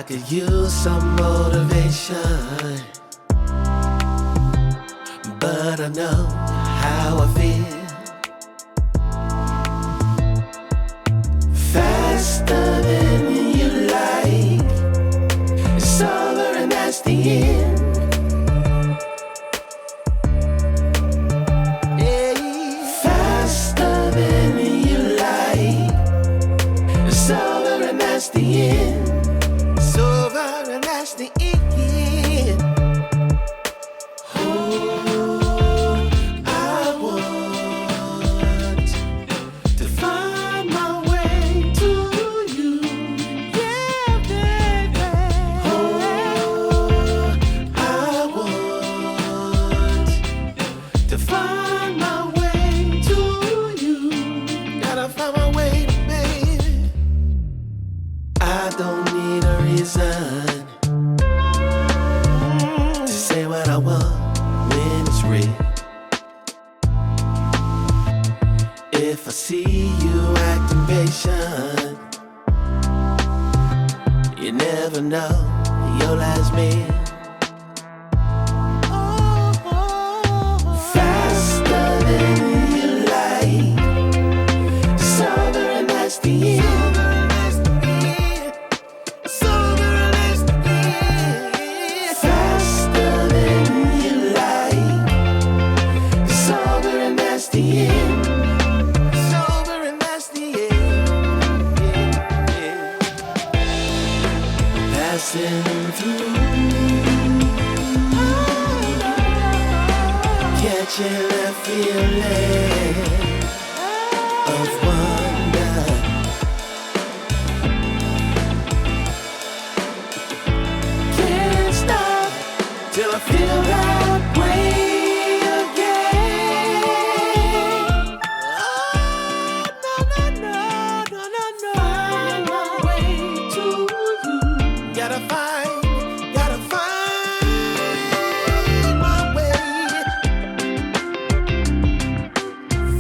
could use some motivation, but I know how I feel. Faster than you like, it's over and that's the end. Faster than you like, it's over and that's the end. It's over and that's the end. If I see you acting patient, you never know your last meal. Faster than you like, it's over and that's the end. Faster than you like, it's over and that's the end. Passing through, catching that feeling of wonder. Can't stop till I feel that way again. Oh, no. Find my way to you. Gotta find my way.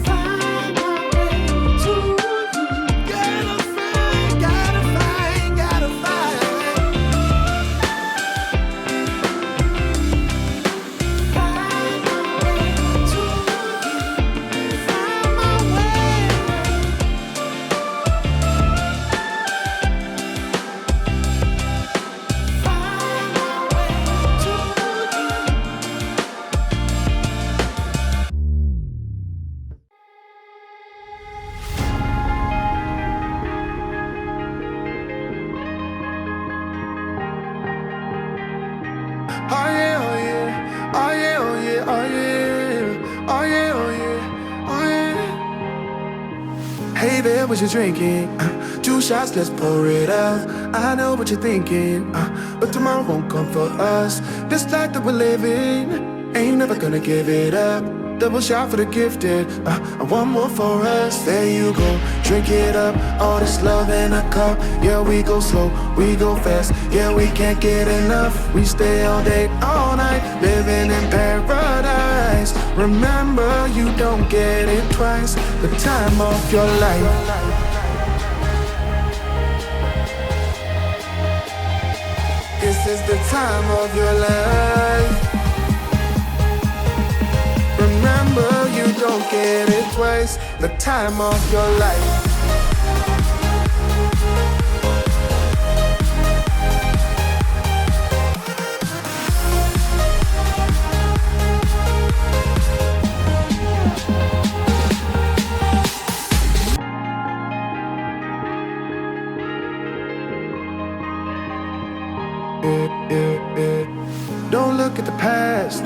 Find my way to you. Gotta find. Find my way to you. Find my way. Oh yeah, oh yeah, oh yeah, oh yeah, oh yeah, oh yeah, oh yeah, oh yeah. Hey there, what you drinking? 2 shots, let's pour it out. I know what you're thinking, but tomorrow won't come for us. This life that we're living, ain't never gonna give it up. Double shot for the gifted, and one more for us. There you go, drink it up. All this love in a cup. Yeah, we go slow, we go fast. Yeah, we can't get enough. We stay all day, all night, living in paradise. Remember, you don't get it twice. The time of your life. This is the time of your life. Remember, you don't get it twice. The time of your life. Don't look at the past,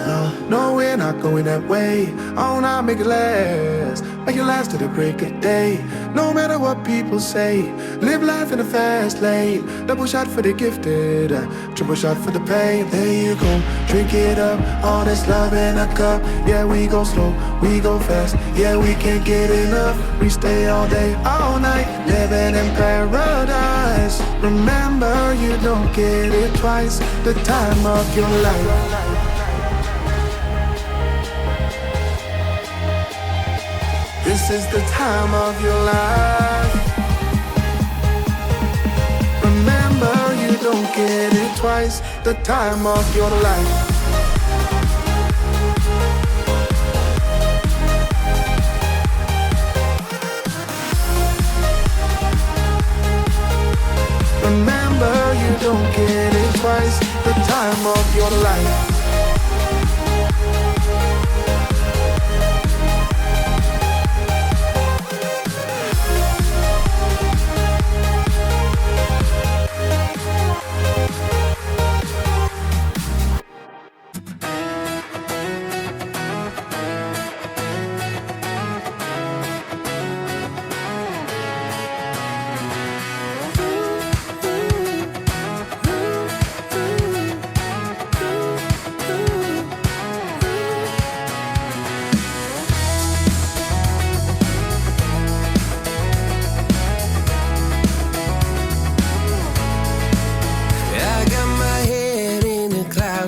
no, we're not going that way. Oh, now make it last, make it last to the break of day. No matter what people say, live life in a fast lane. Double shot for the gifted, triple shot for the pain. There you go, drink it up, all this love in a cup. Yeah, we go slow, we go fast. Yeah, we can't get enough. We stay all day, all night, living in paradise. Remember, you don't get it twice. The time of your life. This is the time of your life. Remember, you don't get it twice the time of your life. Remember, you don't get it twice the time of your life.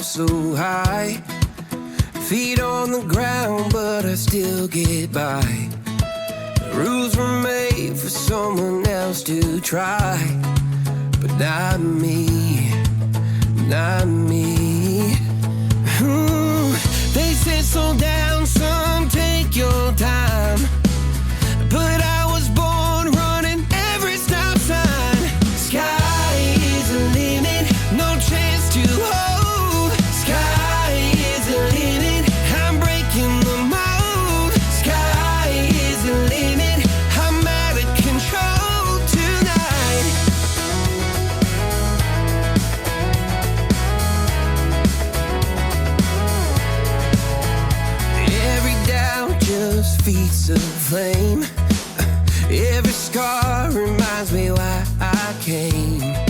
So high, feet on the ground, but I still get by. The rules were made for someone else to try, but not me, not me. They said slow down, son, take your time, but I was born running every stop sign. Sky is the limit, no chance to hold. Feet of flame. Every scar reminds me why I came.